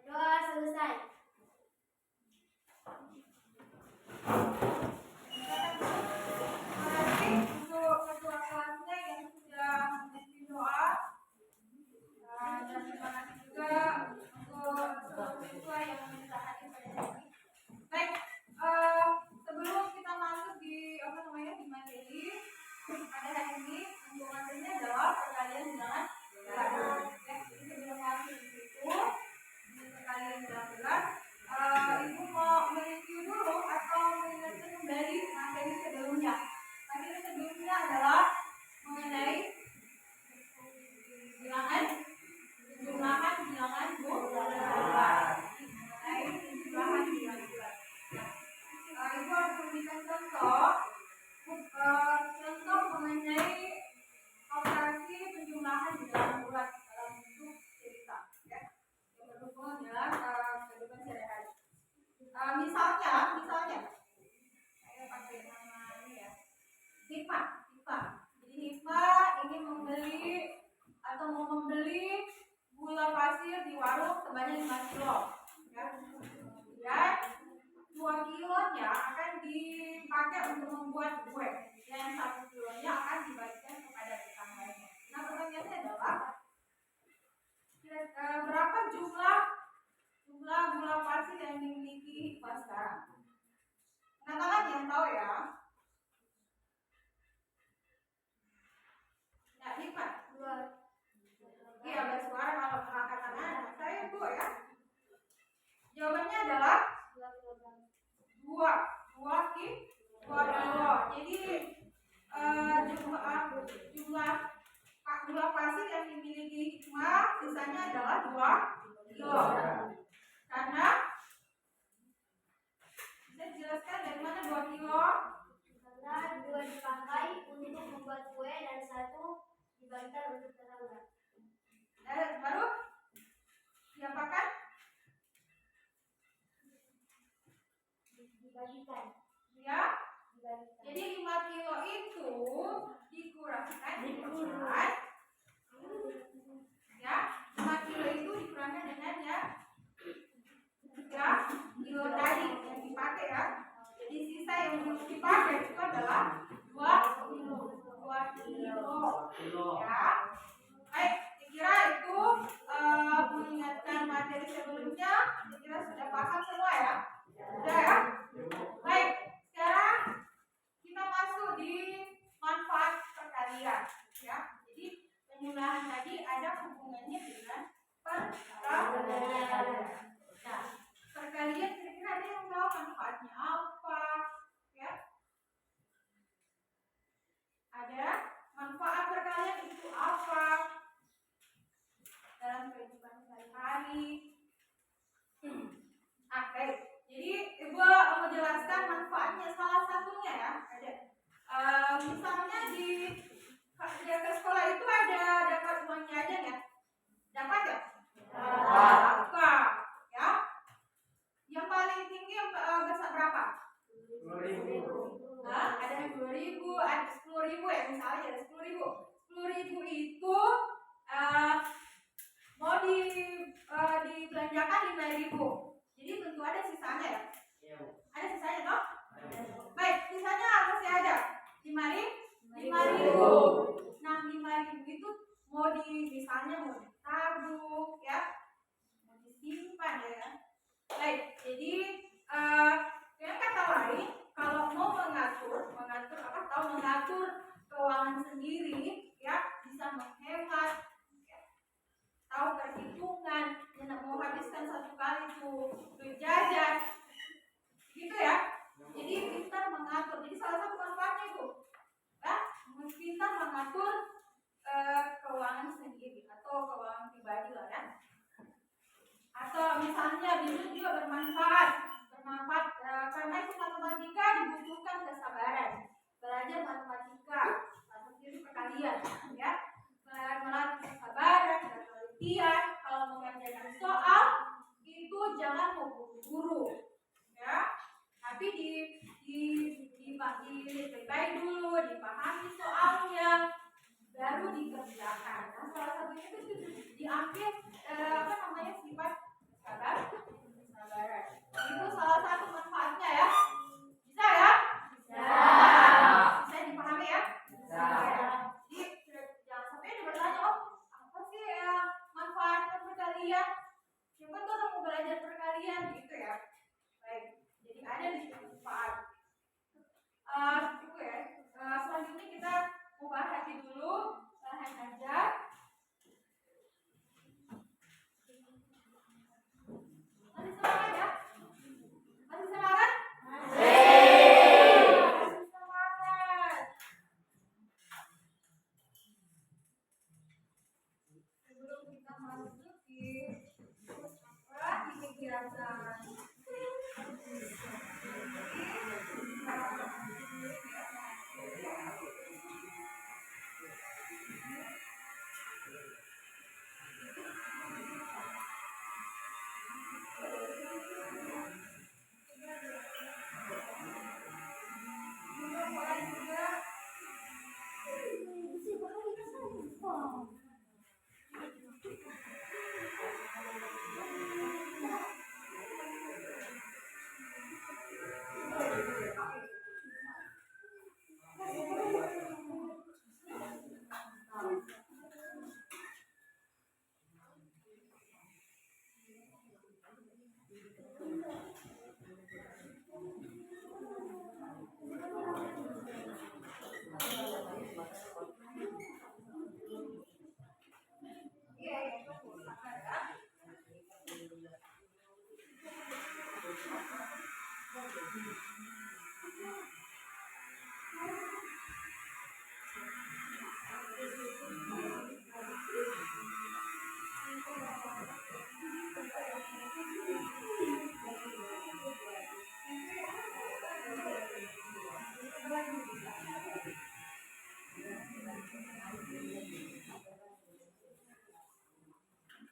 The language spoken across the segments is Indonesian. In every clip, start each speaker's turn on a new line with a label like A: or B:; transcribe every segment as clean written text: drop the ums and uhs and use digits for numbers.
A: Doa selesai.
B: Untuk ketua kelasnya yang sudah memimpin doa, dan terima kasih juga untuk seluruh siswa yang meminta hadir pada hari ini. Baik, sebelum kita masuk di di materi pada hari ini, untuk materinya adalah perkalian bilangan bulat. Ya, jadi sebelum masuk di situ di perkalian bilangan bulat, ibu mau mereview dulu atau mengingatkan kembali materi sebelumnya. Materi sebelumnya adalah mengenai jumlahan bilangan bulat. Mengenai jumlahan bilangan bulat. Ibu harus memberikan contoh mengenai operasi penjumlahan bilangan bulat dalam bentuk cerita, ya, yang berhubungan dengan kehidupan sehari-hari. Misalnya, saya pakai nama ini ya, Hikmah. Jadi Hikmah ingin mau membeli gula pasir di warung sebanyak 5 kilo. Ya. Kemudian 2 kilonya akan dipakai untuk membuat kue dan 1 kilonya akan dibagikan kepada tetangganya. Nah, pertanyaannya adalah berapa jumlah gula pasir yang dimiliki Hikmah sekarang? Katakan yang tahu ya. Nah, Hikmah 2. Iya, bersuara kalau angkat tangan. Saya 2 ya. Jawabannya adalah 2 kilo. Jadi jumlah gula pasir yang dimiliki Hikmah sisanya adalah 2 kilo. Karena bisa dijelaskan dari mana 2 kilo?
A: Karena 2 dipakai untuk membuat kue dan 1 dibagikan untuk tetangga.
B: Baru diapakan?
A: Dibagikan.
B: Ya. Jadi 5 kilo itu dikurangkan ya, 5 kilo itu dikurangkan dengan ya 3 kilo tadi yang dipakai ya. Jadi sisa yang belum dipakai itu adalah 2 kilo ya. Baik, kira itu mengingatkan materi sebelumnya, kira sudah paham semua ya? Sudah ya? Baik, sekarang kita masuk di manfaat perkalian ya. Jadi penjumlahan tadi ada hubungannya dengan perkalian. Nah, perkalian kira-kira ada yang tahu manfaatnya apa? Ya. Ada manfaat perkalian itu apa dalam kehidupan sehari-hari? Baik. Jadi Ibu mau jelaskan manfaatnya salah satunya ya. Ada. Misalnya di ke sekolah itu ada dapat uang jajan ya? Dapat ya? Dapat. Ya. Yang paling tinggi besar berapa?
C: 10.000.
B: Ada yang 2.000, ada 10.000 ya, misalnya ada 10.000. 10.000 itu mau dibelanjakan 5.000. Jadi tentu ada sisanya ya. Ada sisanya toh? Baik, sisanya masih ada 5.000. Nah, 5.000 itu misalnya mau ditabung ya, mau disimpan ya. Baik, jadi dengan kata lain, kalau mau mengatur keuangan sendiri ya, bisa menghemat ya, tahu perhitungan, dan mau habiskan satu kali tuh duit jajan gitu ya. Jadi pintar mengatur. Jadi salah satu manfaatnya itu ya, pintar mengatur keuangan sendiri atau keuangan pribadi lah ya. Atau misalnya bisnis juga bermanfaat karena itu matematika dibutuhkan kesabaran. Belajar matematika atau jadi perkalian ya, melatih kesabaran dan penelitian. Kalau mengerjakan soal itu jangan mau buru-buru ya, tapi baik dulu, dipahami soalnya, baru dikerjakan. Nah, salah satunya itu diambil sifat sabar hati dulu, perlahan aja. Masih semangat ya? Masih semangat? Masih semangat. Sebelum kita masuk di kegiatan.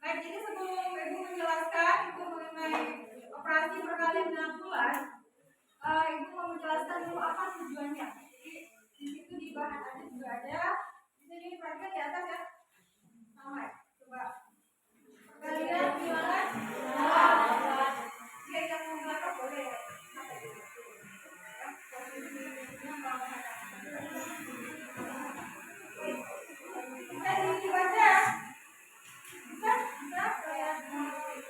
B: Baik, jadi sebelum Ibu menjelaskan itu mengenai operasi perkalian dengan bulan, Ibu mau menjelaskan dulu apa tujuannya. Jadi di situ di bahan aja juga ada. Bisa jadi perhatikan di atas ya. Sama ya. Coba. Perkalian bilangan. Dia yang mau belakang boleh. Bisa dibaca. Bisa kayak baik.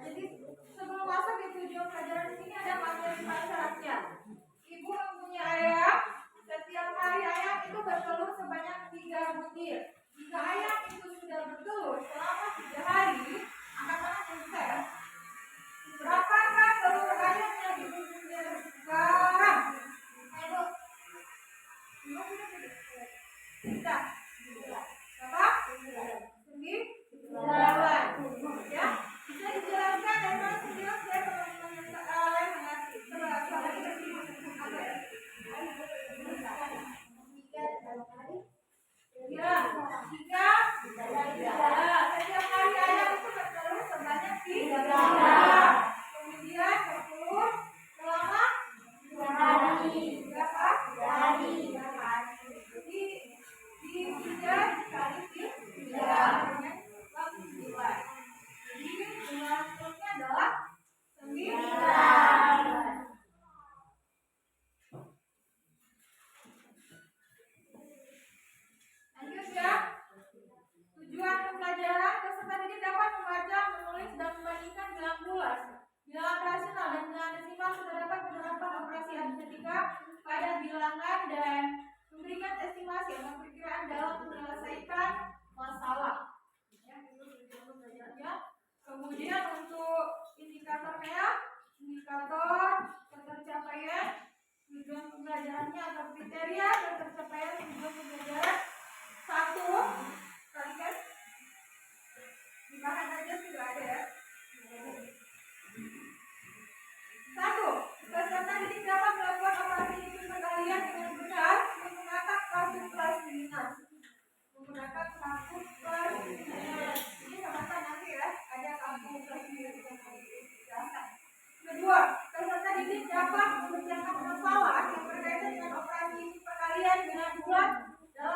B: Jadi sebelum masuk di tujuan pelajaran di sini ada materi syaratnya. Ibu mempunyai ayam, setiap hari ayam itu bertelur sebanyak 3 butir. Jika ayam itu sudah bertelur selama 3 hari, angkat tangan yang bisa ya. Berapakah telur ayam yang ibu punya sekarang? Ayo. Sudah. Berapa? 9. Ya. Bisa dijelaskan dan langsung jelas ya teman-teman yang mengerti. Coba lagi dari apa ya? Ya, 3. Setiap hari ayam itu bertelur sebanyak 3. Kemudian bertelur selama 3 hari. Berapa? 3 hari. Jadi di 3 dikali 3 dengan 9. Jadi jumlah telurnya adalah 9. Lanjut ya. Tujuan pembelajaran peserta didik dapat membaca, menulis, dan membandingkan bilangan bulan, bilangan rasional, dan bilangan desimal sudah dapat penerapan operasi aritmetika pada bilangan dan memberikan estimasi atau perkiraan dalam menyelesaikan masalah. Ya, itu tujuan pembelajarannya. Kemudian untuk indikatornya, indikator ketercapaian tujuan pembelajarannya atau kriteria ketercapaian tujuan pembelajaran. 1, perhatikan di bahan aja sudah ada ya. 1. Peserta didik dapat melakukan operasi hitung perkalian dengan benar menggunakan kartu plus minus. Menggunakan kartu plus minus. Ini sama-sama nanti ya, ada kartu plus minus yang dijelaskan. 2. Peserta didik dapat mengerjakan masalah yang berkaitan dengan operasi hitung perkalian dengan bulan dalam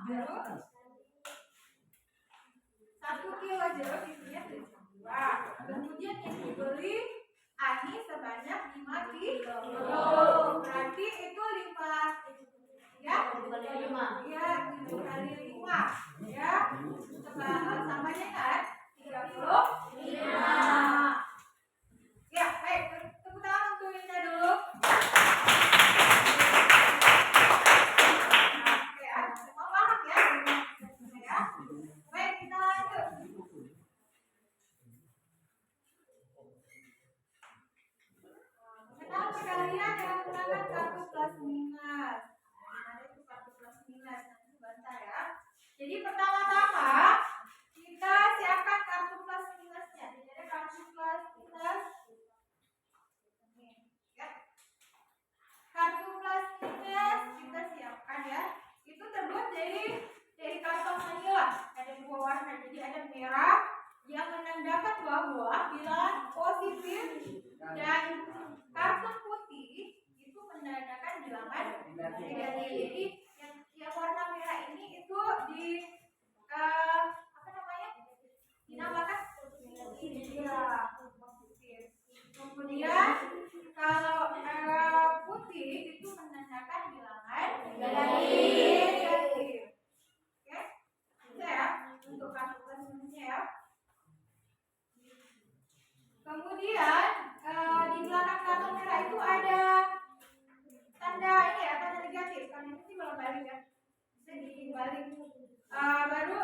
B: Baru 1 kilo jeruk isinya 7 buah. Kemudian yang dibeli Ani sebanyak 5 kilo. Berarti itu 5 ya? 5. Ya, 7 kali 5 ya. Samanya kan 35. Ya, baik. Tepuk tangan untuk Indah dulu. Oke, semua paham ya? Ya. Baik, kita lanjut. Kenapa kalian yang menggunakan kartu plus minus? Mana itu kartu plus minus? Nanti sebentar ya. Jadi pertama-tama kita siapkan kartu plus minusnya. Jadi ada kartu plus minus. Ya. Kartu plus minus kita siapkan ya. Itu terbuat dari karton manila. Ada 2 warna. Jadi ada merah yang menandakan bahwa bilangan positif dan karton putih itu menandakan bilangan negatif. Jadi yang warna merah ini itu dinamakan positif. Kemudian kalau putih itu menandakan bilangan negatif. Oke, bisa ya untuk kartu plus minusnya ya. Kemudian di belakang kartu merah itu ada tanda ini ya, tanda negatif. Kalau ini sih kalau balik ya, bisa dibalik. Baru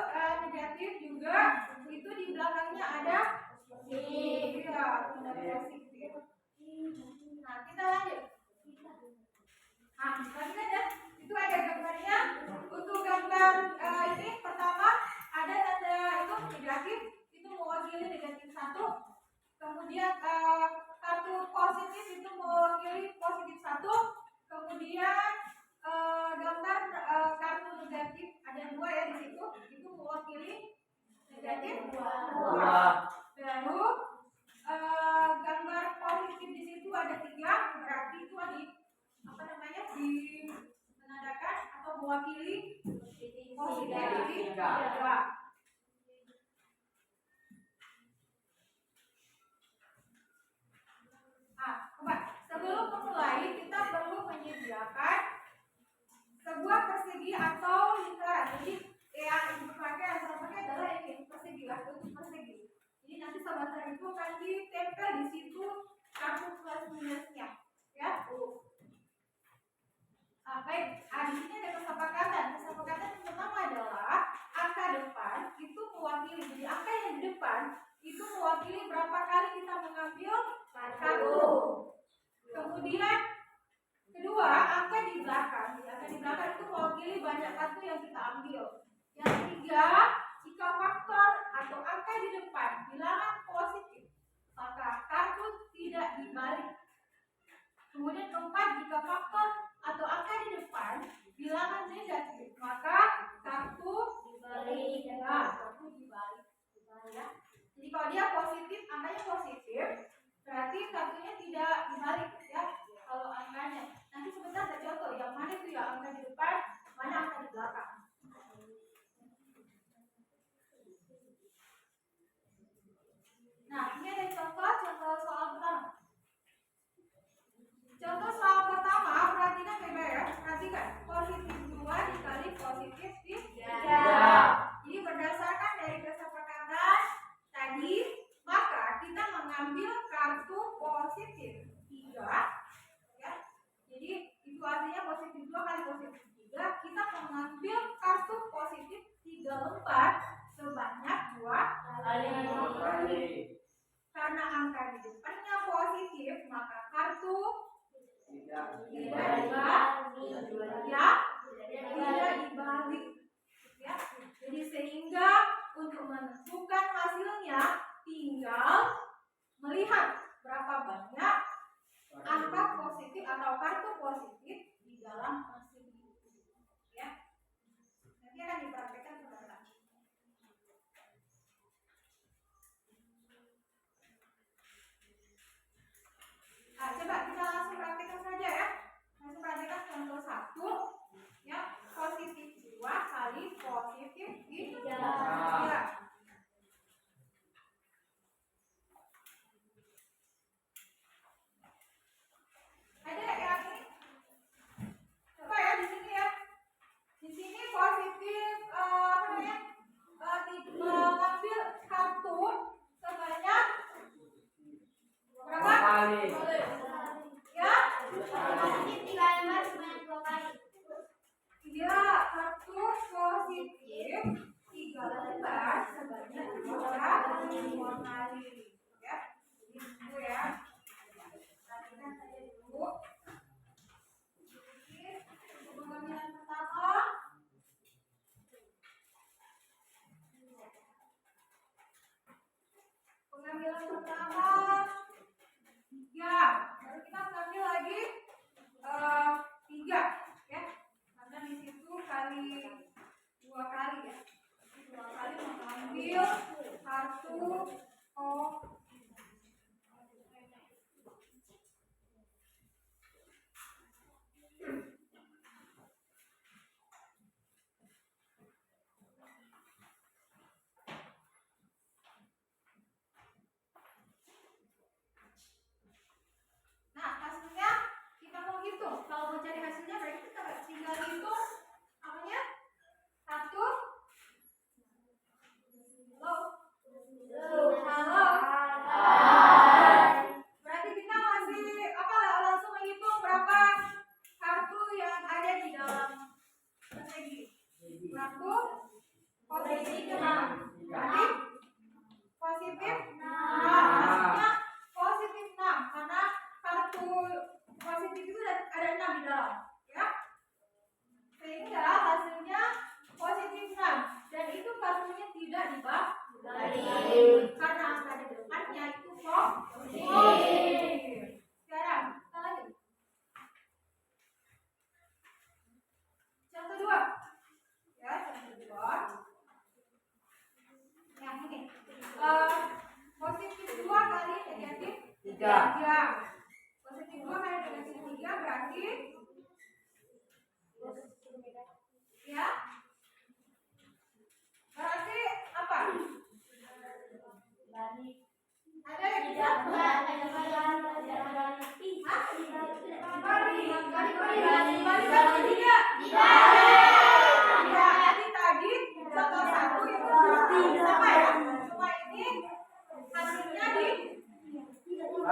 B: negatif juga itu di belakangnya ada iya, tanda positif. Nah, kita lanjut. Nah, tadi ada itu ada gambarnya. Untuk gambar ini pertama ada tanda itu negatif, itu mewakili negatif 1. Kemudian kartu positif itu mewakili positif 1. Kemudian gambar kartu negatif ada 2 ya di situ, itu mewakili negatif 2. Lalu gambar positif di situ ada 3, berarti itu di menandakan atau mewakili positif 3. Sebelum memulai kita perlu menyediakan sebuah persegi atau lingkaran. Jadi yang dipakai adalah ini persegi lah, bentuk persegi. Jadi nanti sahabat itu akan ditempel di situ kartu plus minusnya, ya. Baik, di sini ada kesepakatan. Kesepakatan yang pertama adalah angka depan itu mewakili. Jadi angka yang di depan itu mewakili berapa kali kita mengambil kartu. Kemudian kedua, angka di belakang. Jadi angka di belakang itu mewakili banyak kartu yang kita ambil. Yang ketiga, jika faktor atau angka di depan bilangan positif, maka kartu tidak dibalik. Kemudian keempat, jika faktor atau angka di depan bilangan negatif, maka kartu dibalik. Kartu dibalik. Ya. Jadi kalau dia positif, angkanya positif, berarti kartunya tidak dibalik ya. Kalau angkanya, nanti sebentar ada contoh yang mana itu ya angka di depan, mana angka di belakang. Nah, ini ada contoh soal pertama. Contoh soal pertama, perhatikan bebek ya. Perhatikan, positif 2 dikali positif 3. Jadi berdasarkan dari kesepakatan tadi, maka kita mengambil kartu positif 3 ya. Jadi itu artinya positif 2 kali positif 3. Kita mengambil kartu positif 3 lembar sebanyak 2 kali. Karena angka di depannya positif, maka kartu tidak dibalik ya. Jadi sehingga untuk menentukan hasilnya tinggal melihat berapa banyak angka positif atau kartu positif di dalam persegi ya. Nanti akan dipraktekkan sebentar. Satu positif berarti positif 6. Hasilnya positif 6 karena kartu positif itu ada 6 di dalam, ya. Sehingga hasilnya positif 6 dan itu kartunya tidak dibalik karena angka di depannya itu positif. Sekarang kita lanjut. Yang kedua, ya, yang kedua. Yang ini. Positif 2 kali negatif 3. Positif 2 kali negatif 3 berarti ya. Berarti apa? Ada yang bisa? Tadi contoh 1 itu sama ya. Cuma ini hasilnya di positif 2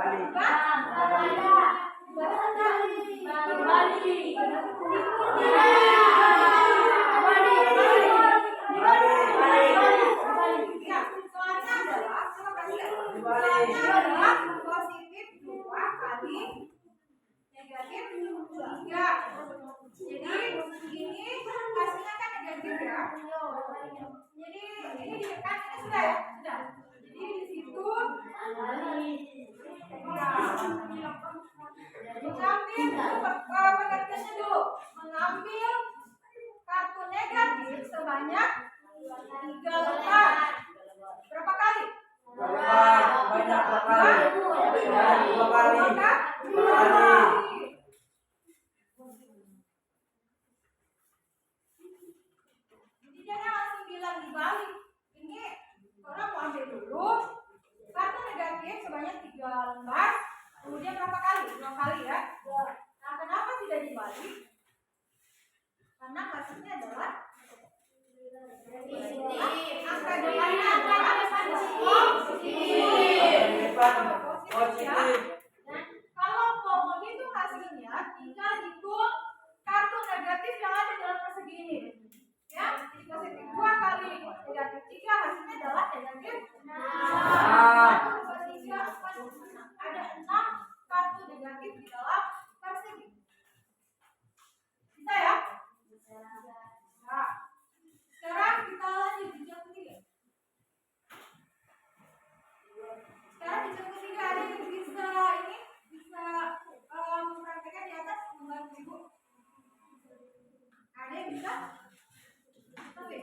B: kali negatif 3. Jadi ini hasilnya kan negatif ya. Jadi ini kan ini sudah ya, sudah. Jadi di situ mengambil pengertiannya dulu, mengambil kartu negatif sebanyak 3 lembar. Berapa kali?
C: Banyak kali. Dua kali.
B: Jadi jangan langsung bilang dibalik. Ini orang mau ambil dulu kartu negatif sebanyak 3 lembar. Kemudian berapa kali? 2 kali ya. Nah, kenapa tidak dibalik? Karena hasilnya adalah angka depannya adalah positif ya. Dan kalau mau menghitung hasilnya, tinggal hitung kartu negatif yang ada dalam persegi ini. Ya, jadi positif 2 kali negatif 3 hasilnya adalah negatif 6. Ada 6 kartu negatif di dalam persegi. Bisa ya? Nah, sekarang kita lanjut di yang ketiga. Sekarang di yang ketiga ada yang bisa mempraktekkan di atas membantu ibu. Ada yang bisa? Oke.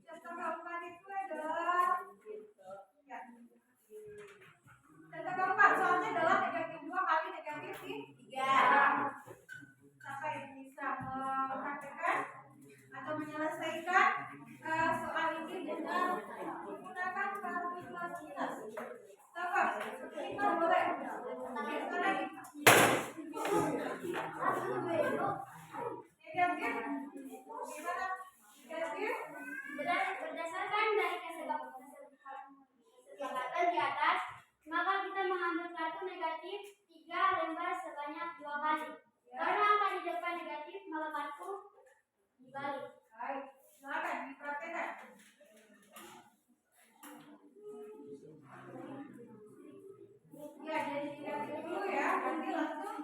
B: Contoh keempat itu adalah ya. Contoh keempat soalnya adalah negatif 2 kali negatif 3. Siapa yang bisa mempraktekkan atau menyelesaikan soal ini dengan menggunakan kalkulator plus minus? Coba, kita boleh. Negatif. Gimana? Negatif.
A: Berdasarkan dari kesepakatan di atas, maka kita mengambil kartu negatif 3 lembar sebanyak 2 kali. Karena angka di depan negatif, maka kartu dibalik.
B: Baik, silakan dipraktekkan. Ya, jadi negatif dulu ya. Nanti langsung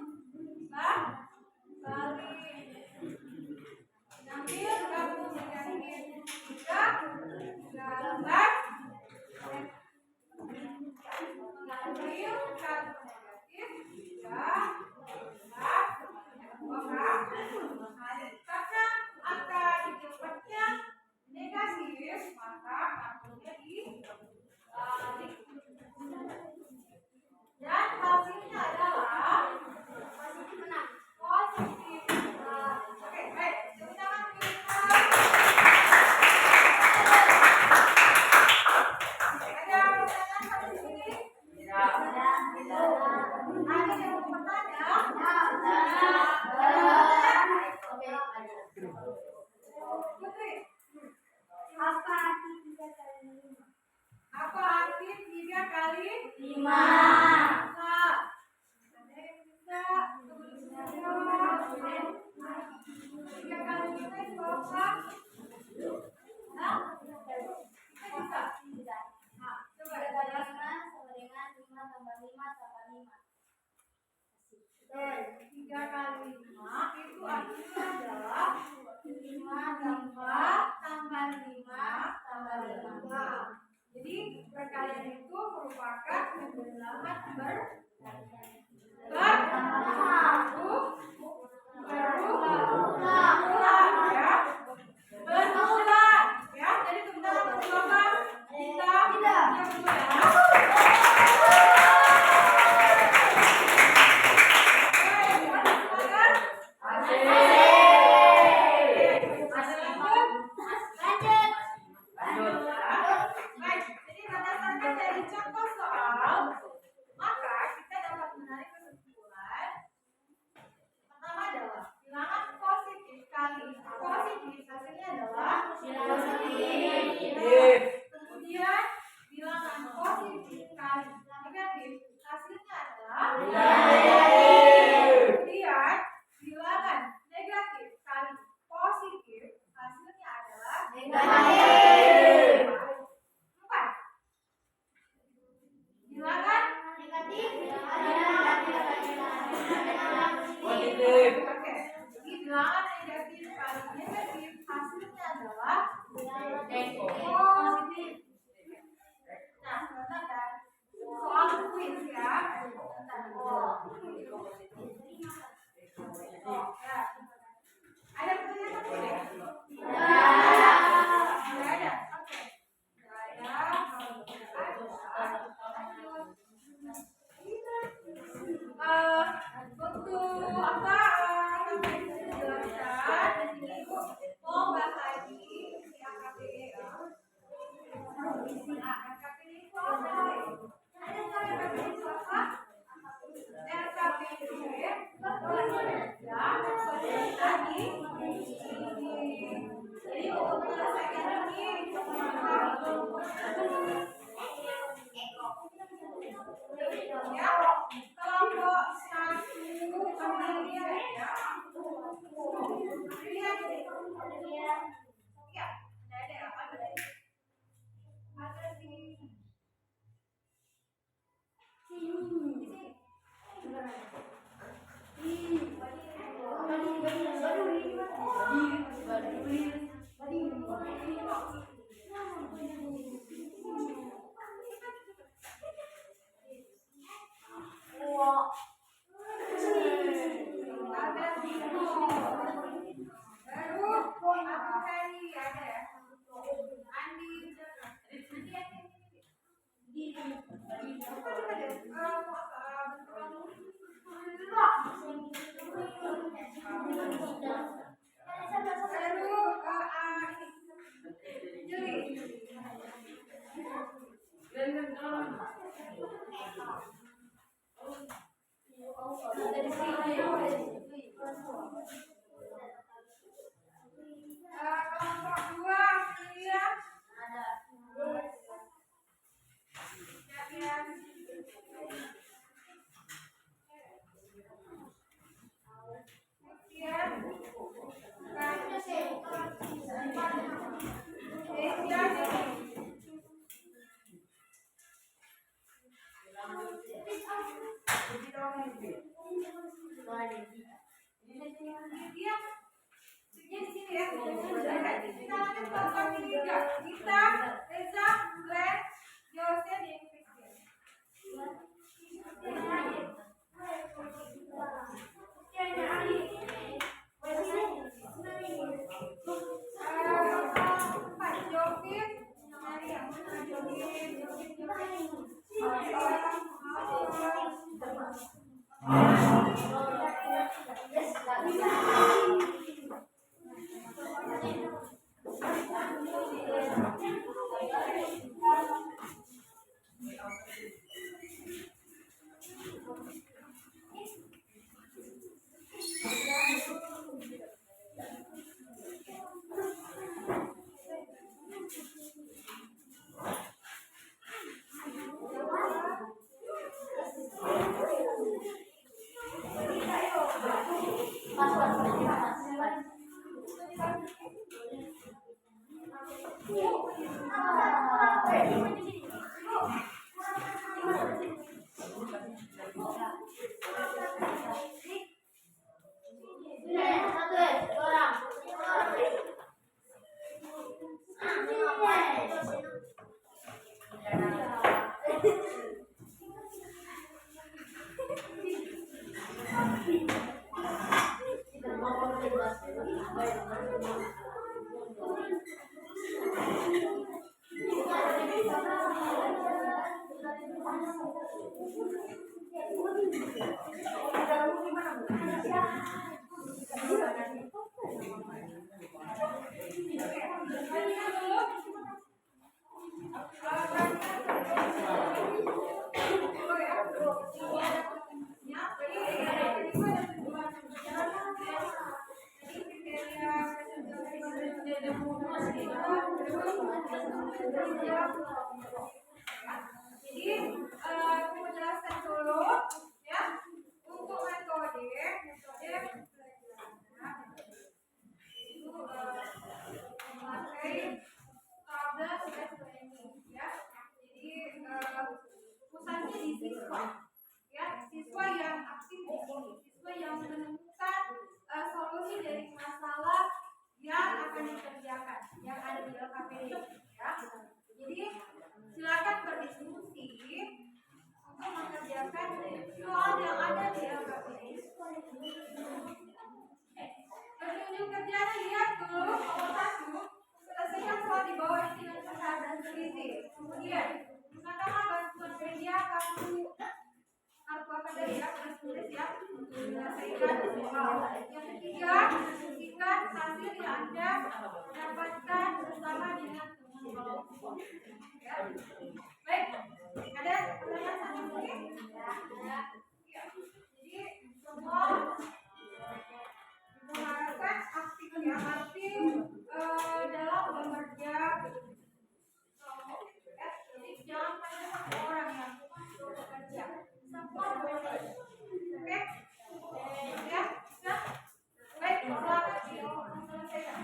B: balik. Ambil kartu negatif 3 lembar. Mengambil kartu negatif 3 lembar sebanyak 2 kali. Karena angka di depannya negatif, maka kartunya dibalik. Dan hasilnya adalah
A: Positif menang.
B: positif. Oke, baik. Tepuk tangan kita. Ada pertanyaan sampai di sini? Ada yang mau bertanya? Putri,
A: Apa arti 3 kali 5?
B: apa arti 3 kali
A: 5.
B: Nah, ada yang bisa jawab. 3 kali 5 itu apa? Nah, kita bisa. Nah, coba
A: 3 kali 5
B: jelaskan.
A: sama dengan 5 tambah 5 tambah 5.
B: 3 kali 5 itu artinya adalah
A: 5
B: tambah 5 tambah 5. Jadi perkalian itu merupakan penjelasan berulang ya. Berulang ya. Jadi sebentar mencoba kita yang kedua ya. Baik, jadi berdasarkan dari contoh soal, maka kita dapat Kelompok 2 pilih ya. Jadi aku menjelaskan dulu ya untuk metode itu memakai tabel planning ya. Jadi pusatnya di siswa ya, siswa yang aktif di sini, siswa yang menemukan solusi dari masalah yang akan dikerjakan yang ada di LKPD ya. Jadi silakan berdiskusi untuk mengerjakan soal yang ada di LKPD. Petunjuk kerjanya lihat dulu nomor 1, selesaikan soal di bawah ini dengan benar dan teliti. Kemudian gunakanlah bantuan media kartu akademik ya, tulis ya untuk menyelesaikan soal. Yang ketiga, buktikan hasil yang Anda dapatkan bersama dengan teman kelompok. Ya. Baik, ada pertanyaan sama lagi? Ya. Jadi semua mengharapkan aktif ya, aktif dalam bekerja kelompok. Ya. Jadi jangan hanya satu orang yang bekerja, semua boleh. Oke? Ya, sudah. Baik, selamat selesaikan.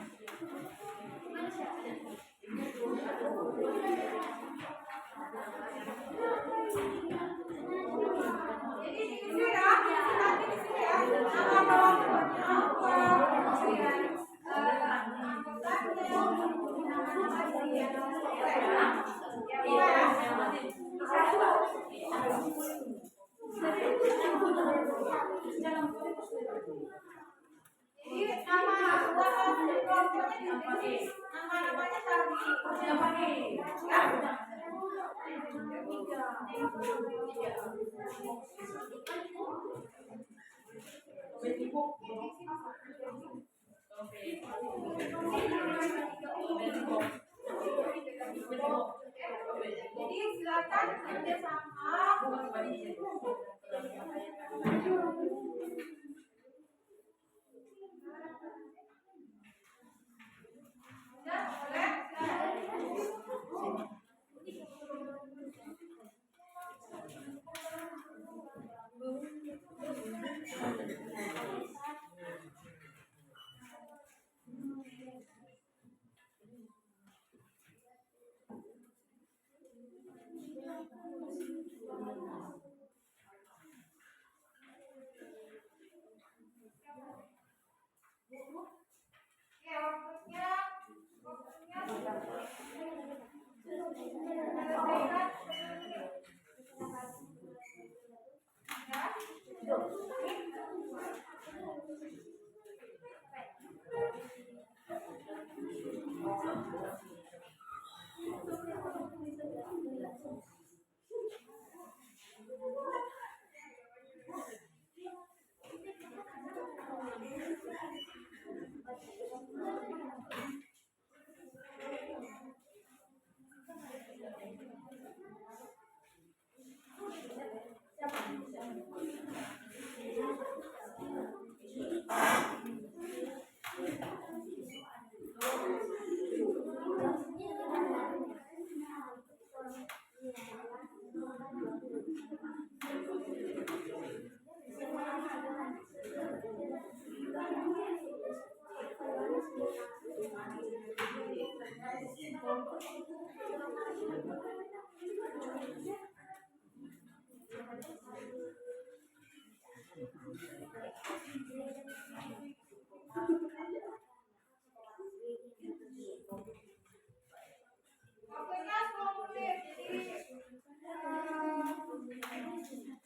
B: Jadi di sini ya, nanti di sini ya, nama kelompoknya apa, kemudian anggotanya, nama-nama dia, jadi nama kelompoknya di sini, nama-namanya tadi, jadi silakan Tingkatkan kerjasama. Ya, boleh. Oke, waktunya waktunya 10 menit.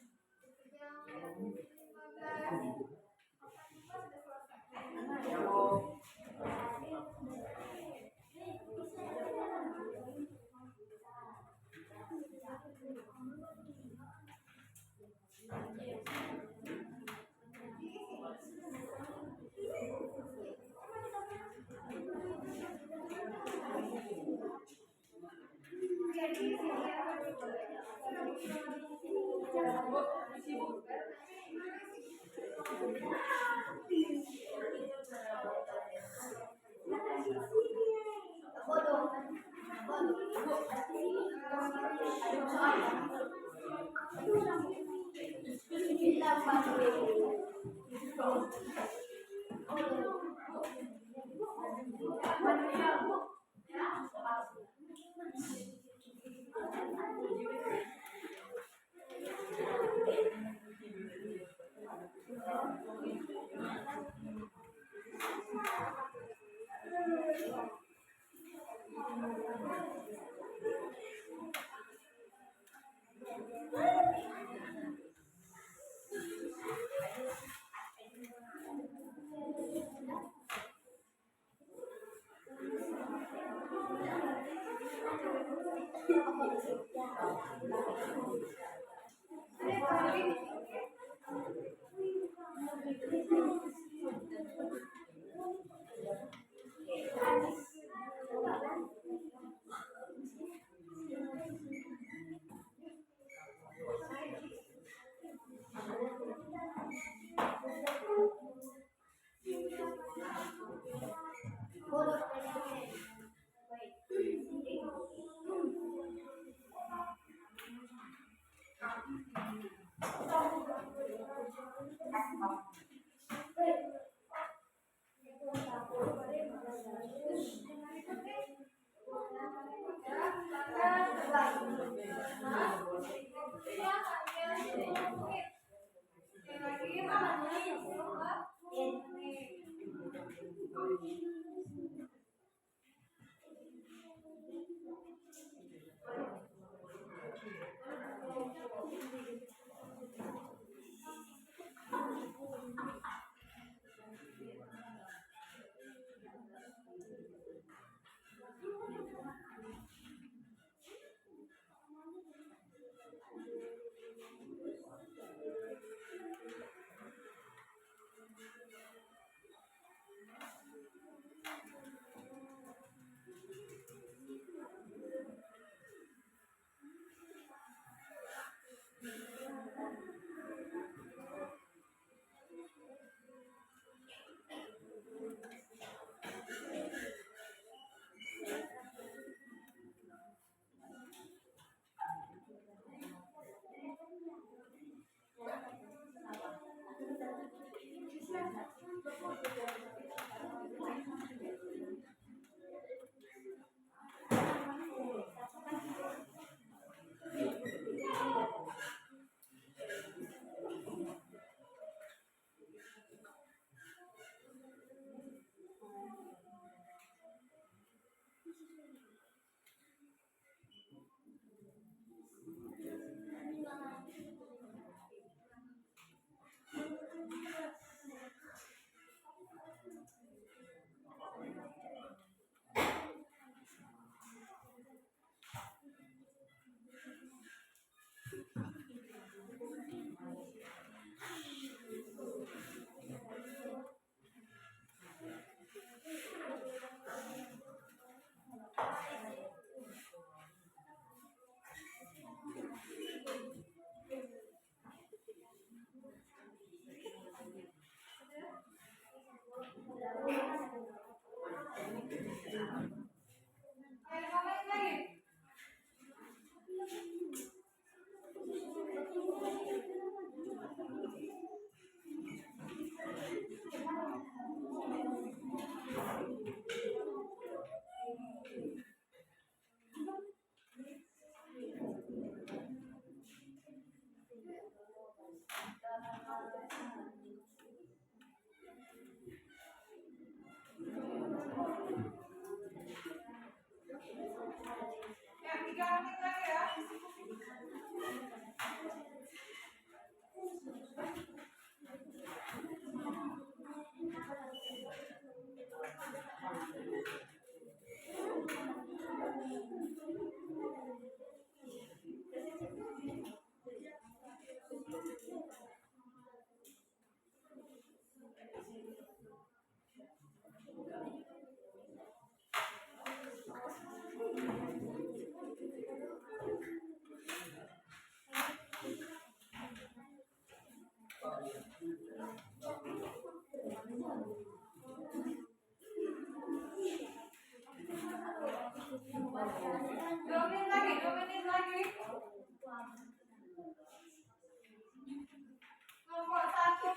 B: Kelompok 1 satu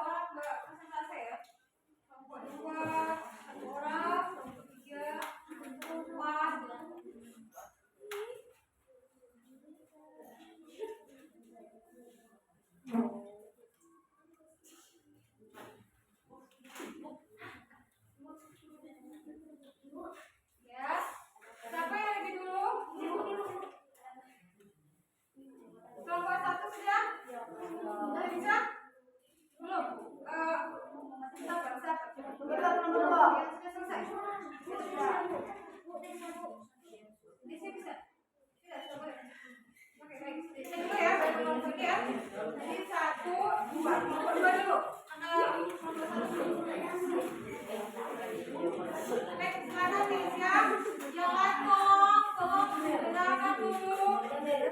B: orang presentasi ya. Kelompok 2 satu orang, kelompok 3 4. Ya, siapa yang lebih dulu? Kelompok 1 sudah? Sudah bisa? Belum? Sabar. Yang sudah selesai? Bisa? Tidak, sudah boleh. Oke, baik. Saya dulu ya, oke ya. Jadi 1, 2. Kelompok 2 dulu. Kelompok 1 dulu. Baik, silakan Keisha. Yang lain tolong dengarkan dulu.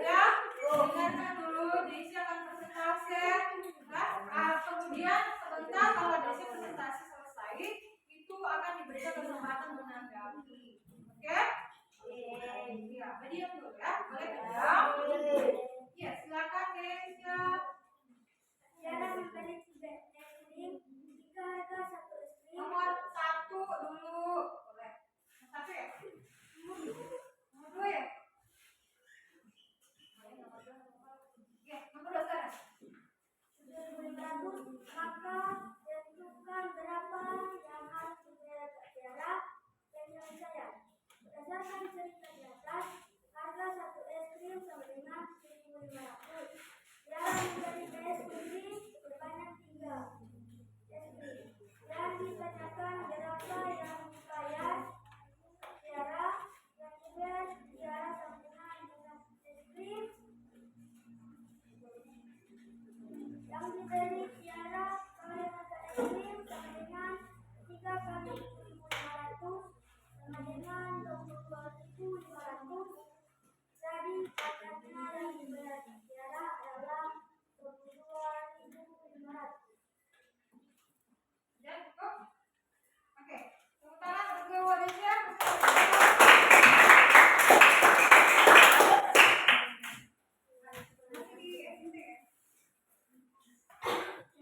B: Ya, dengarkan dulu. Keisha akan presentasi. Kemudian sebentar kalau Keisha presentasi selesai, itu akan diberikan kesempatan menanggapi. Oke? Iya, berdiam dulu ya. Boleh berdiam? Iya, silakan Keisha.
A: Cara membeli es krim, jika harga satu es krim.
B: Nomor 1 dulu. Boleh. Nomor 1 ya? Nomor 2 ya? Ya, nomor 2 sekarang.
A: Sudah 2.500, maka tentukan berapa yang harus dibayar penyelesaian. Berdasarkan cerita di atas, harga satu es krim sama dengan 1.500. Yang membeli es krim sebanyak 3 es krim. Yang ditanyakan berapa yang dibayar Tiara, yang dibayar Tiara sama dengan es krim. Yang diberi Tiara oleh harga es krim sama dengan 3 kali 1.500 sama dengan 22.500. Jadi banyaknya yang dibayar Tiara adalah 22.500.
B: Ya, cukup? Oke. Tepuk tangan untuk Wadisya.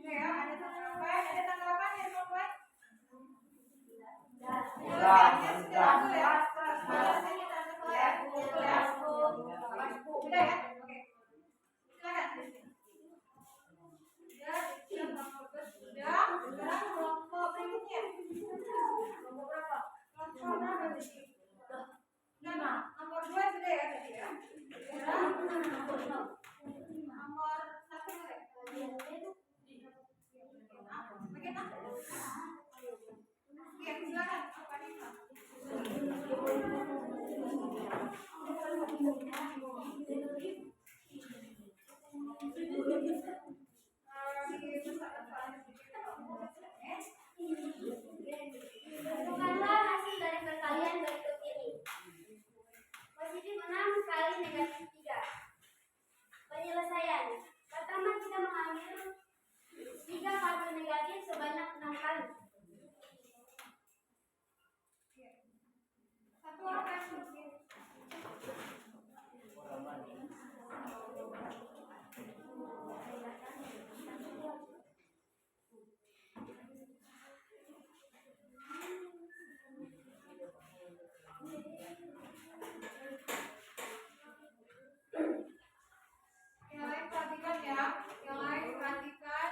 B: Ini ya, ada tanggapan ya, teman-teman? Sudah ya? Oke. Silakan. Sudah. Sekarang kelompok berikutnya. Kelompok berapa? Kelompok berapa tadi? 5. Nomor 2 sudah ya tadi ya? Nomor 1 boleh? Bagaimana? Iya, silakan. Pak Nisa.
A: Tentukanlah hasil dari perkalian berikut ini. Positif 6 kali negatif 3. Penyelesaian. Pertama kita mengambil 3 kali negatif sebanyak 6 kali.
B: Satu orang kasih. Yang lain perhatikan ya. Yang lain perhatikan.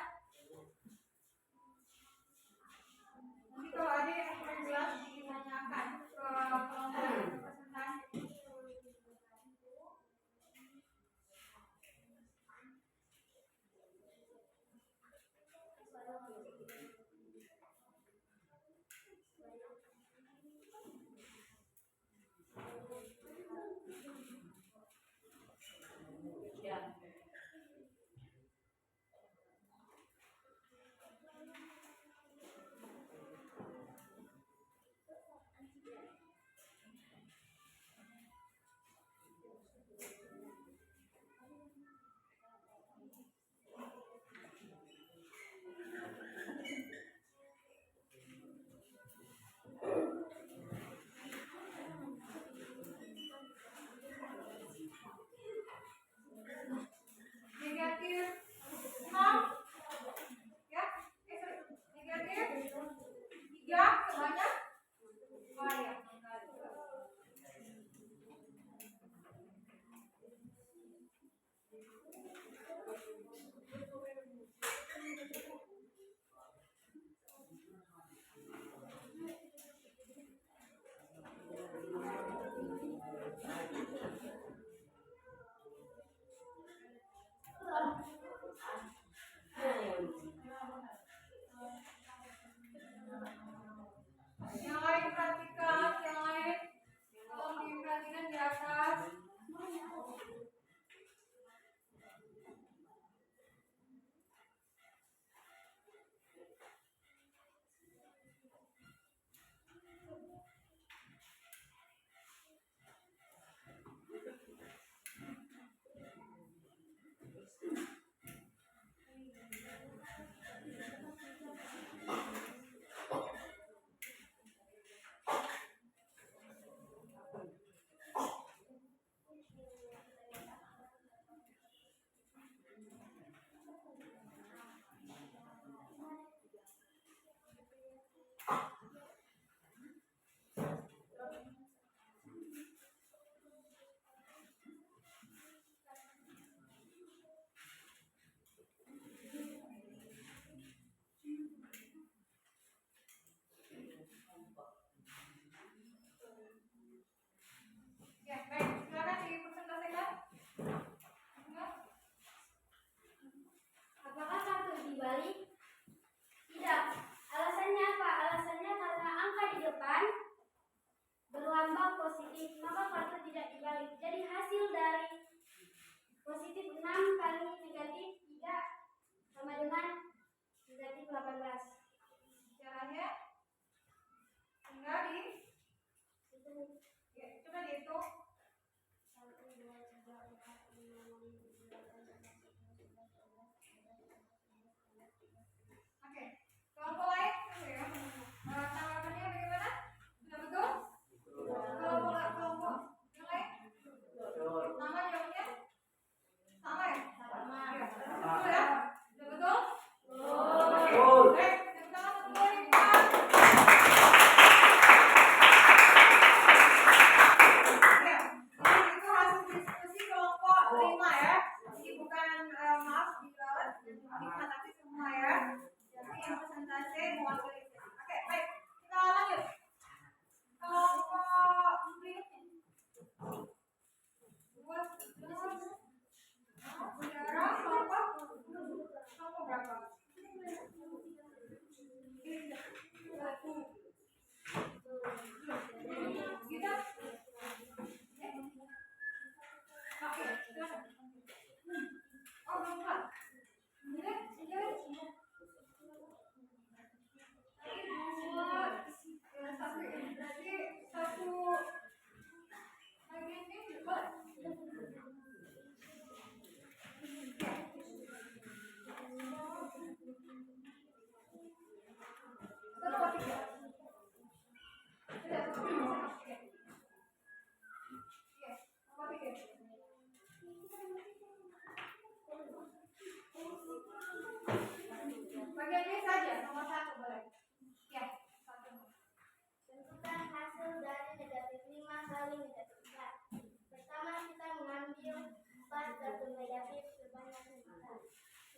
B: Nanti kalau ada yang kurang jelas ditanyakan ke kelompok presentasi.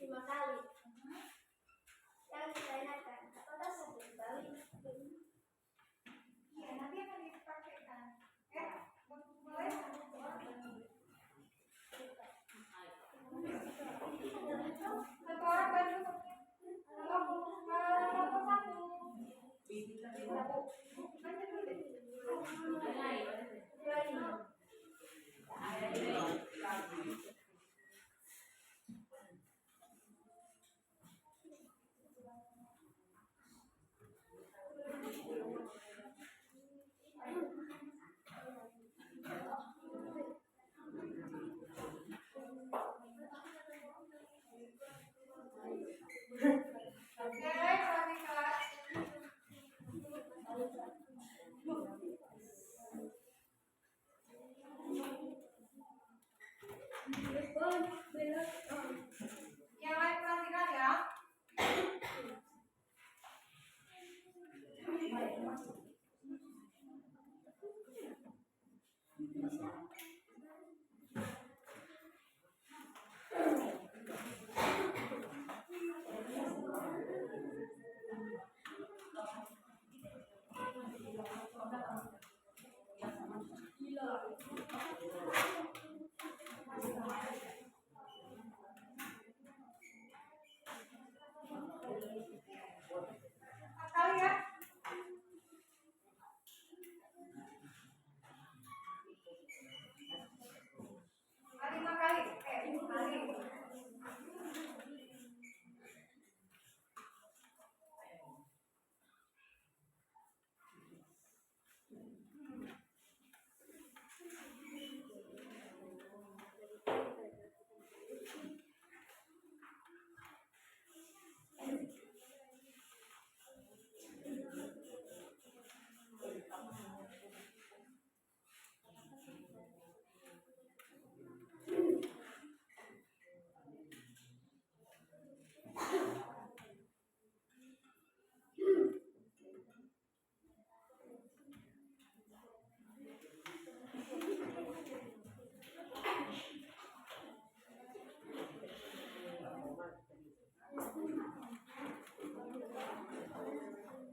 A: 5 kali. Yang ditanyakan, apakah 1 kali?
B: Iya, nanti akan dipraktekkan. Ya, boleh? Satu orang bantu. Kalau satu. Baca dulu deh. Oke, perhatikan. Yang lain perhatikan ya. Kali ya. Kali 5 kali. Kali.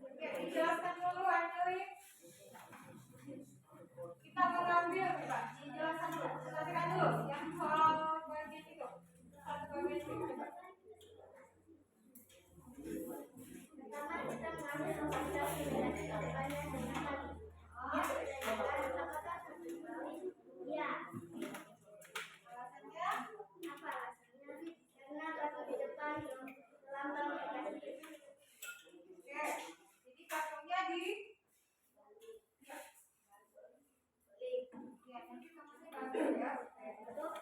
B: Oke, dijelaskan dulu Anjali. Kita mengambil, Pak. Dijelaskan dulu. Perhatikan dulu yang soal bagian itu. Satu bagian itu.
A: Pertama kita mengambil lokalisasi negatif jawabannya dengan kali. Dia ditanyakan apakah 1 kali? Iya.
B: Alasannya?
A: Apa alasannya? Karena batu di depan lambang negatif.
B: Oke. Jadi patungnya di ya, nanti kamu bantu ya.
A: Untuk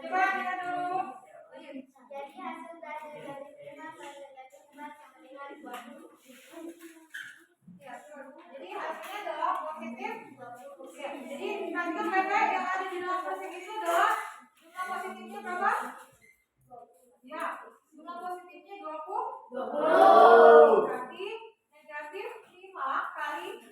B: Coba lihat dulu.
A: jadi hasil dari negatif 5 kali negatif 4 sama dengan 20.
B: Ya, jadi hasilnya adalah positif. Ya, jadi perhatikan baik-baik yang ada di dalam persik itu adalah jumlah positifnya berapa? Ya, jumlah positifnya 20. Berarti negatif 5 kali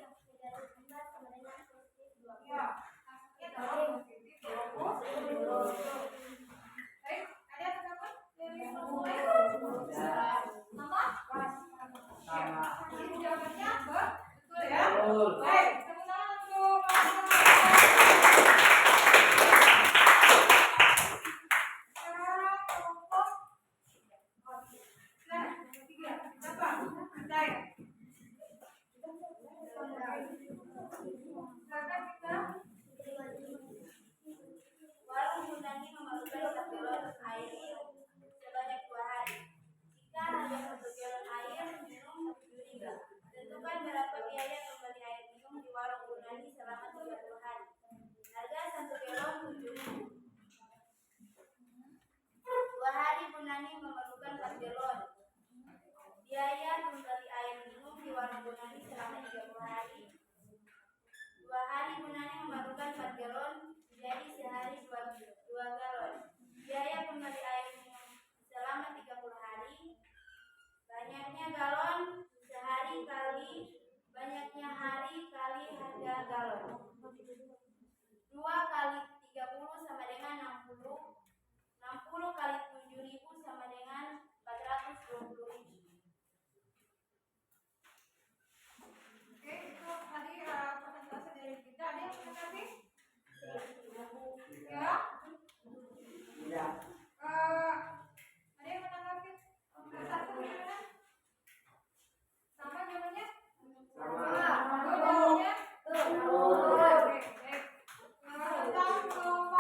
C: sama.
B: Jadi jawabannya betul ya.
C: Betul.
B: Baik, tepuk tangan untuk sekarang kelompok. Nah, tiga, berapa? Saya. Silakan kita.
A: Warung Yunani memerlukan 1 galon air minum sebanyak 2 hari. Jika harga 1 galon air minum Rp7.000, tentukan berapa biaya membeli air minum di warung Yunani selama 30 hari. Harga 1 galon Rp7.000. 2 hari Yunani memerlukan 4 galon. Biaya membeli air minum di warung Yunani selama 30 hari. 2 hari Yunani memerlukan 4 galon, jadi sehari 2 galon. Biaya pembeli air minum selama 30 hari. Banyaknya galon sehari kali banyaknya hari kali harga galon. 2 kali 30 sama dengan 60. 60 kali 7.000 sama dengan 420.000.
B: Oke, itu tadi presentasi dari kita. Ada yang menanggapi? Ya.
C: Ya.
B: Ada yang menanggapi? Satu gimana? Sama jawabannya?
C: Sama.
B: Jawabannya?
C: Betul.
B: Oke, baik. Tentang kelompok.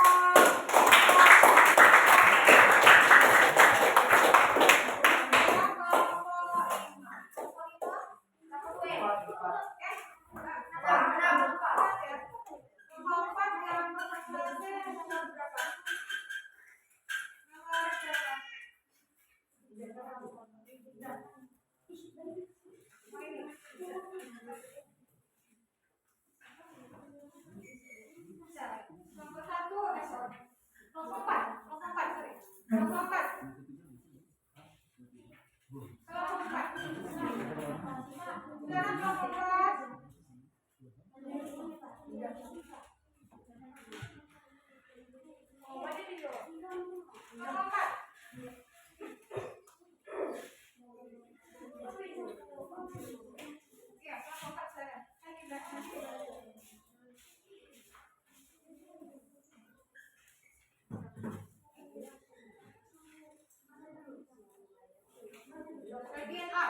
B: Bagian A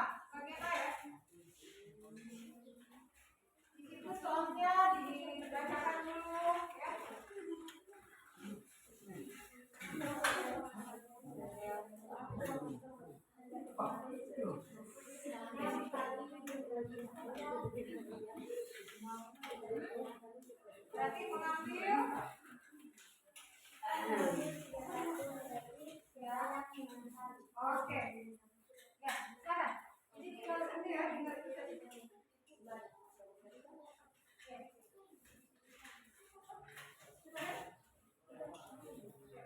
B: ya. Di situ soalnya dibacakan dulu ya. Berarti mengambil ya. Oke. Ya, sekarang ini tinggal ini ya, tinggal kita di sini. Oke.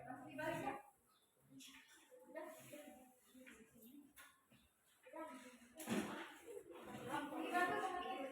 B: Masih dibalik ya? Udah. Dibantu sama ini.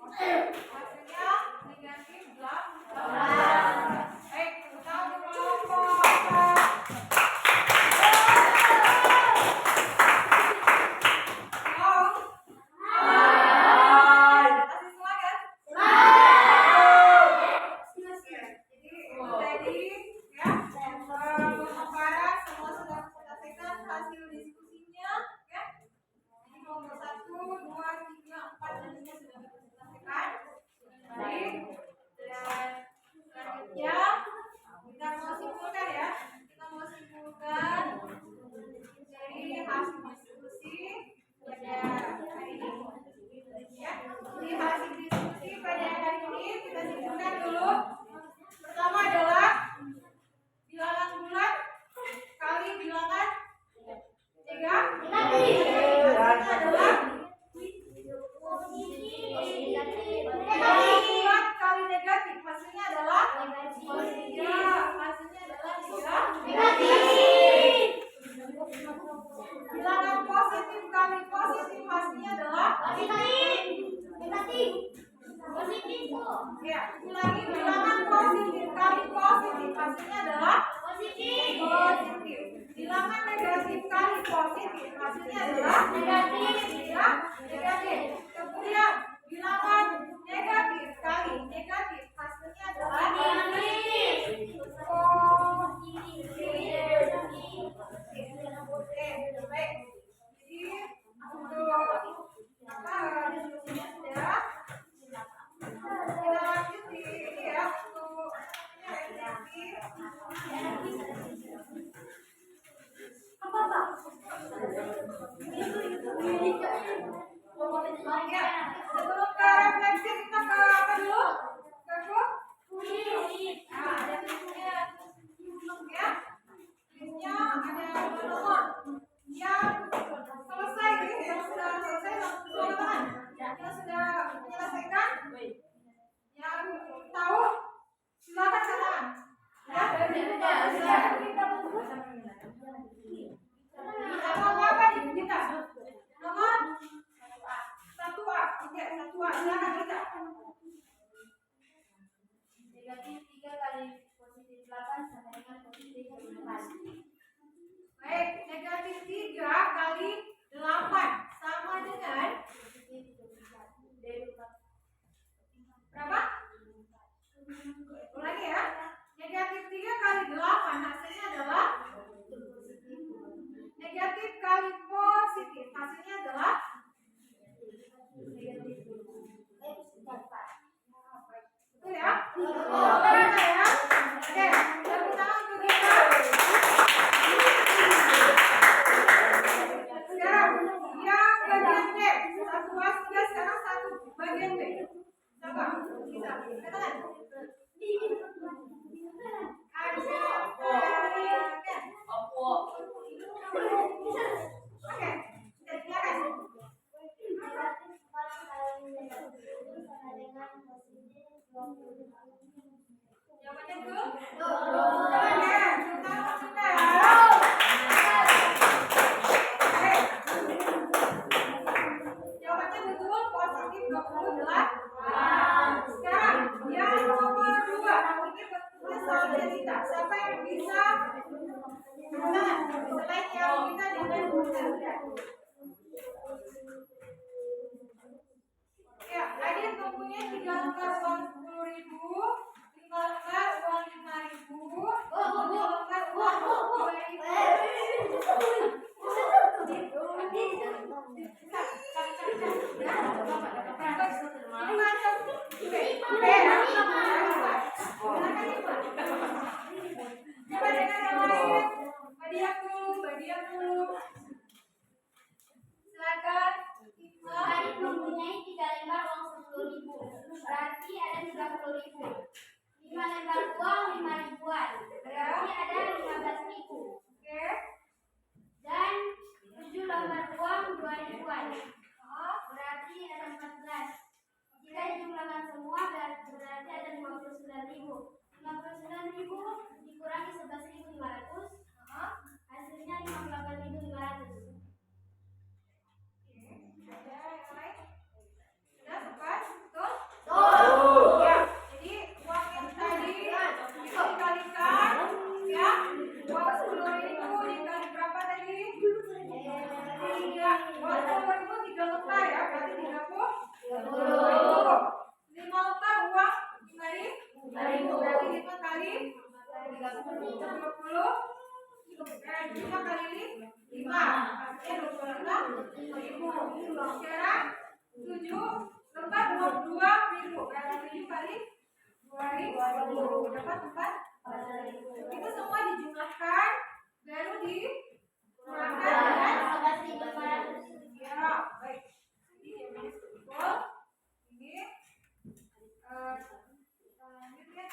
B: Hasilnya negatif 8. Baik, tepuk tangan untuk kelompok. Pertama adalah bilangan bulat kali bilangan negatif. Adalah bilangan bulat kali negatif. Hasilnya adalah negatif. Bilangan positif kali positif. Hasilnya adalah negatif. Ya, ulangi bilangan positif kali positif. Hasilnya adalah positif. Bilangan negatif kali positif. Hasilnya adalah negatif. Kemudian bilangan negatif kali negatif. Hasilnya adalah positif. Oke, baik. Jadi untuk diskusinya sudah. Kita lanjut di ini ya untuk ya, sebelum ke refleksi kita ke apa dulu? Ke ada tulisnya ya. Tulisnya ada nomor yang selesai yang sudah selesai langsung tangan. Yang sudah menyelesaikan yang tahu silakan katakan ya. Nomor apa nih kita? Nomor 1A. Oke, 1A. Silakan kita.
A: Negatif 3 kali positif 8 sama dengan positif 18.
B: Baik, negatif 3 kali 8 sama dengan berapa? Ulangi ya. Negatif 3 kali 8 hasilnya adalah negatif kali positif. Hasilnya adalah betul ya? Betul ya? Oke, tepuk tangan untuk kita. Sekarang yang bagian B. Satu A sudah, sekarang satu bagian B. Coba bisa katakan. Oke, silakan. Jawabannya betul? Oke, kita sudah. Jawabannya betul, positif 28. Sekarang yang nomor 2. Ini betulnya soalnya kita. Siapa yang bisa tangan selain yang kita dengan benar? Ya, adik mempunyai 3 lembar uang 10.000, 5 lembar uang 5.000, 7 lembar uang 2.000. Silakan.
A: Adik mempunyai 3 lembar uang 10.000, berarti ada 30.000. 5 lembar uang 5 ribuan, berarti ada 15.000.
B: Oke.
A: Dan 7 lembar uang 2 ribuan, berarti ada 14. Jika dijumlahkan semua berarti ada 59.000. 59.000 dikurangi 11.500, hasilnya 58.500.
B: Ada yang lain? Sudah tepat? Betul? berapa? 4. Itu semua dijumlahkan baru dikurangkan dengan ya, baik. Jadi jawabannya betul. Ini selanjutnya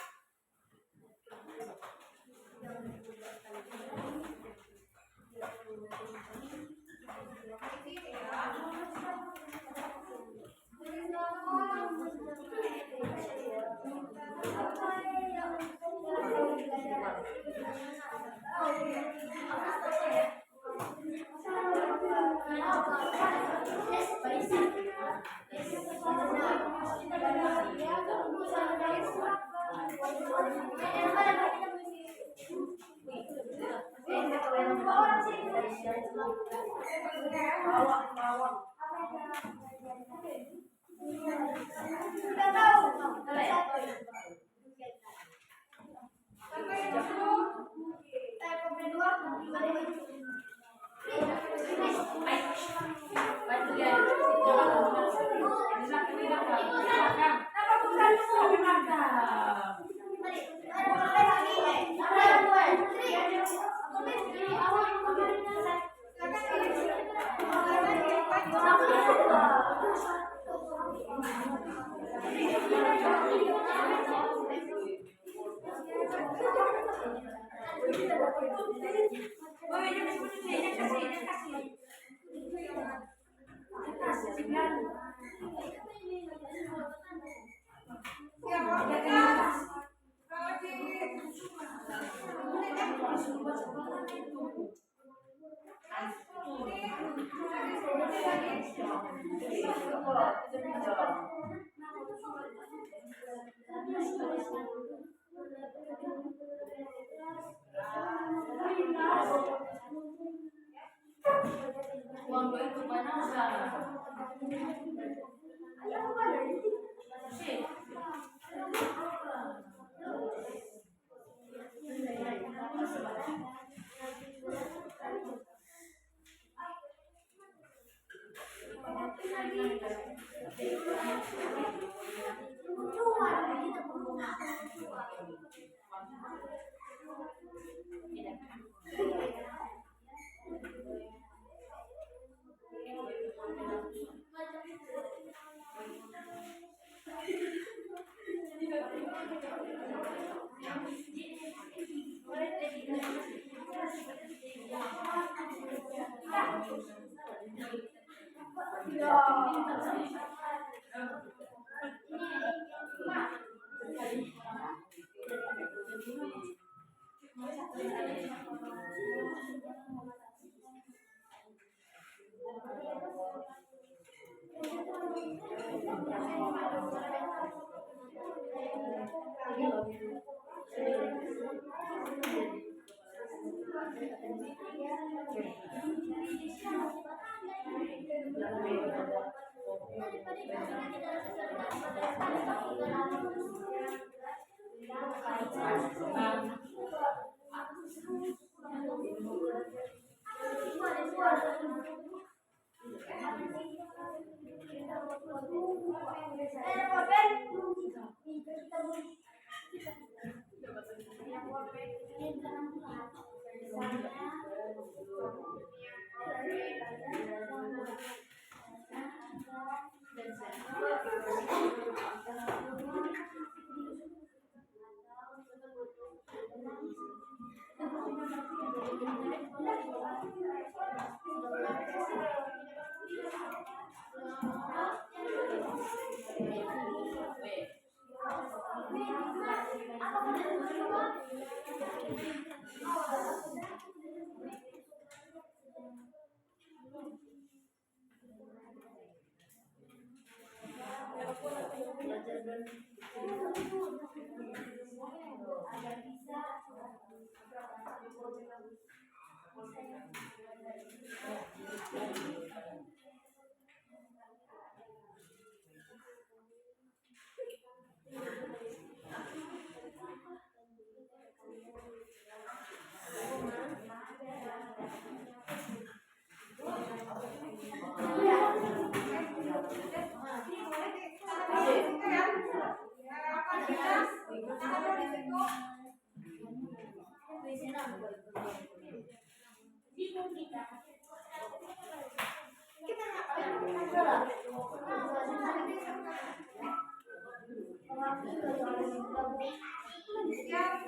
B: Yang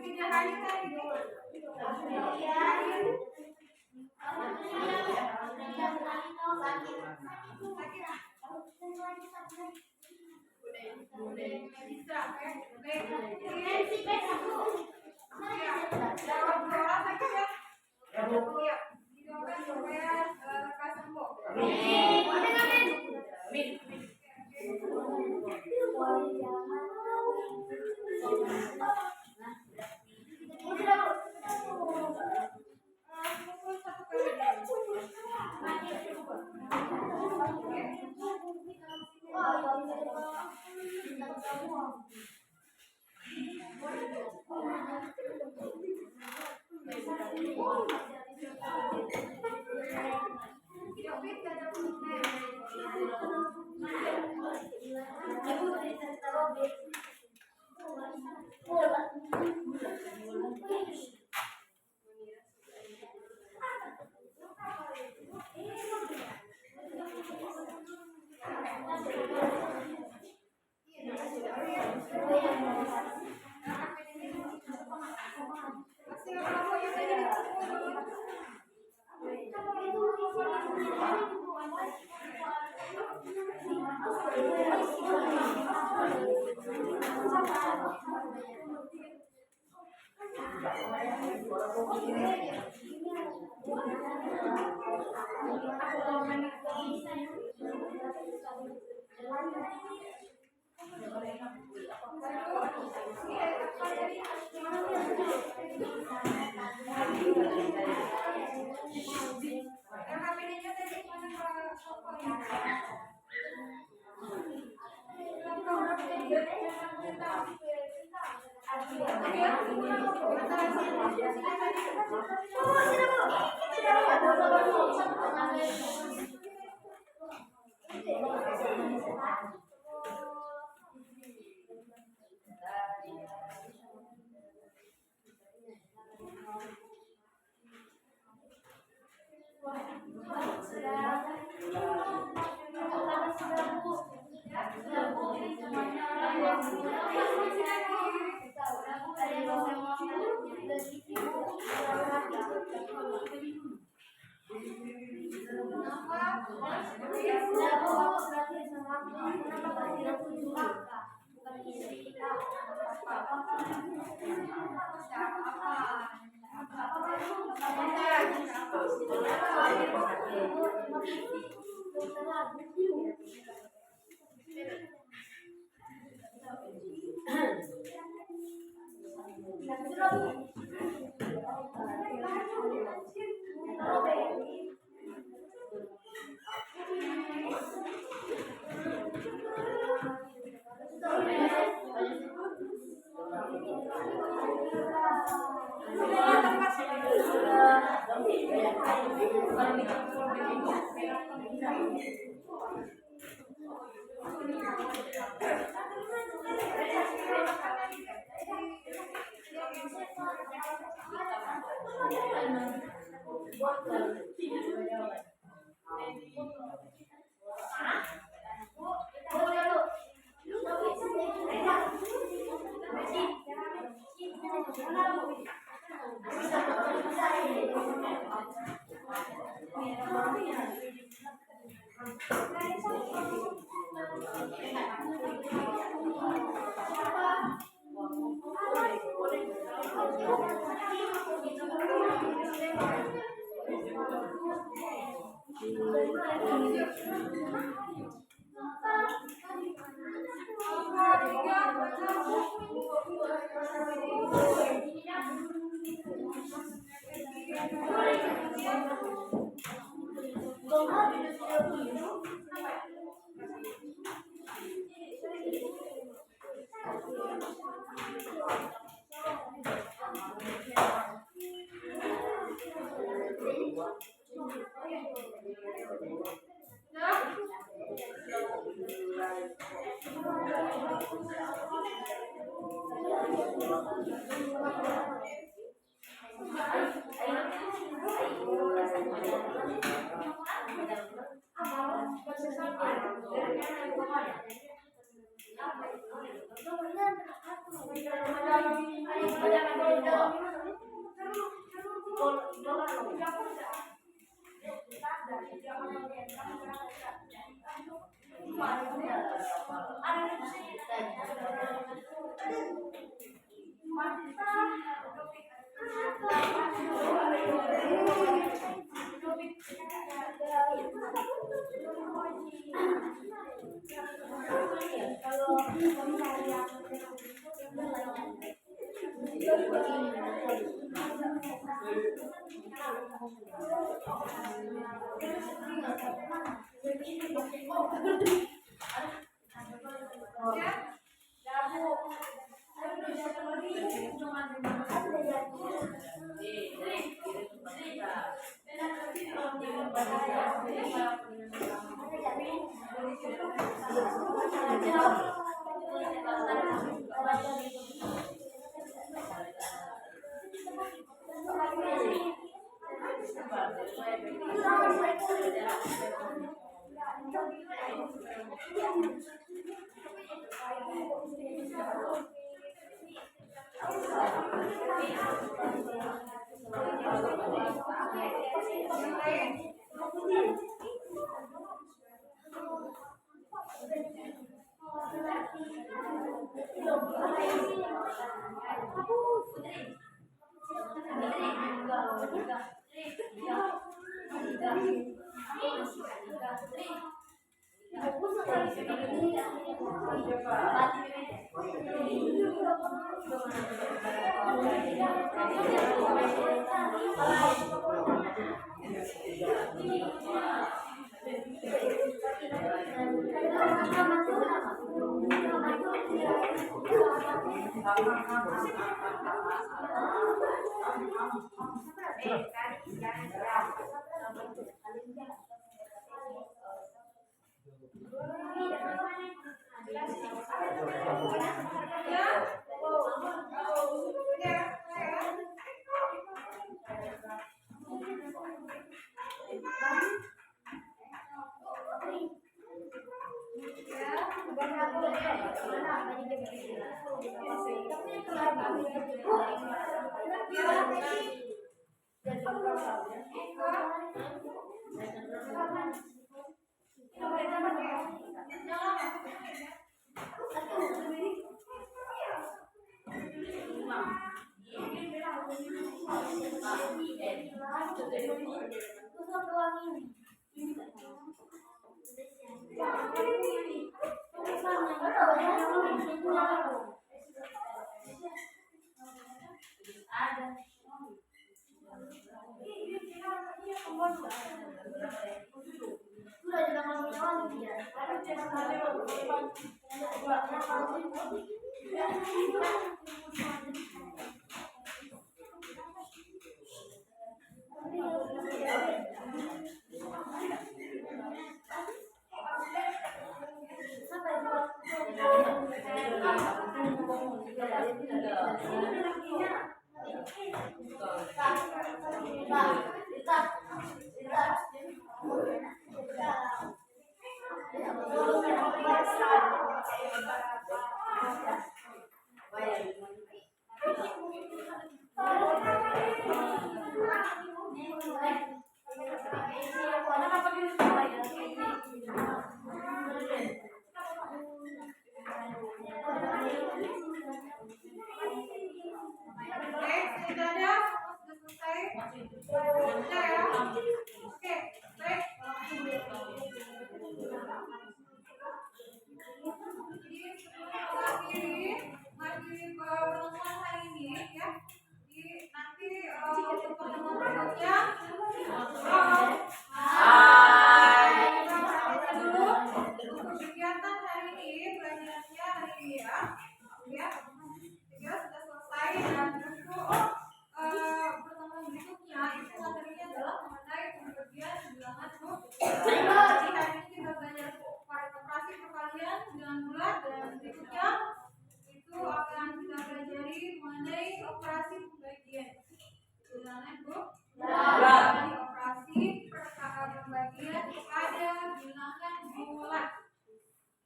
B: 3 kali tadi.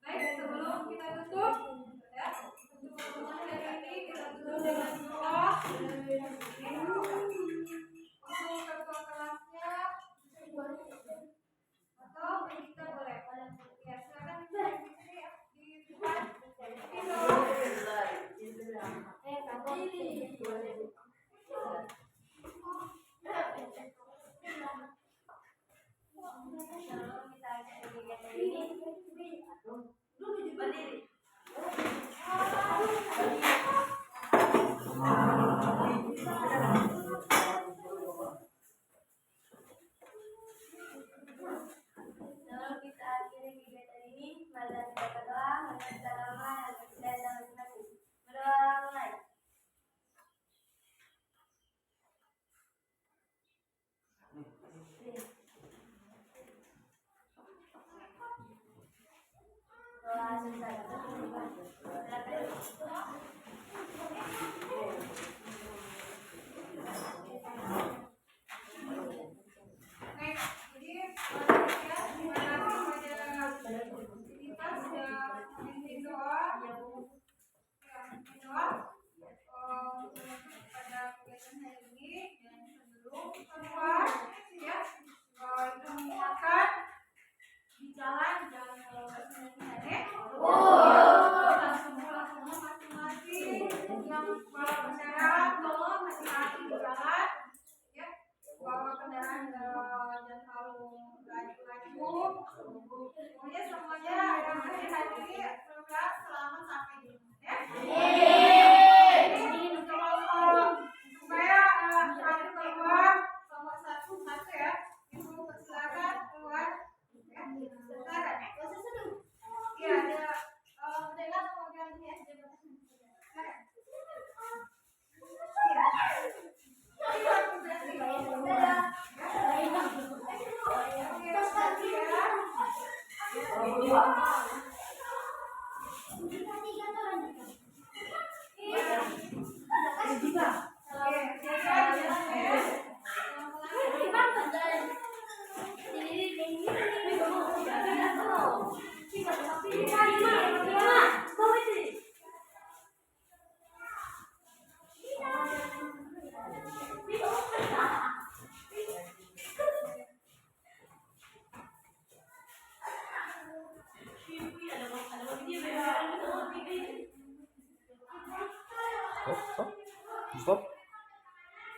B: Baik, sebelum kita tutup, ya, untuk pertemuan hari ini kita tutup dengan doa. keluar ya, itu mengingatkan di jalan jangan melewat ya. Langsung pulang ke rumah masing-masing. Yang bawa kendaraan tolong hati-hati di jalan ya, bawa kendaraan jangan terlalu laju-laju. Pokoknya semuanya yang hati-hati, semoga selamat sampai di rumah ya. Ini supaya kalian keluar nomor satu ya, itu persilakan keluar ya. Sebentar ya. Iya, ada mendengar program ya jabatan. Iya. Ini aku berarti ya.
A: Ada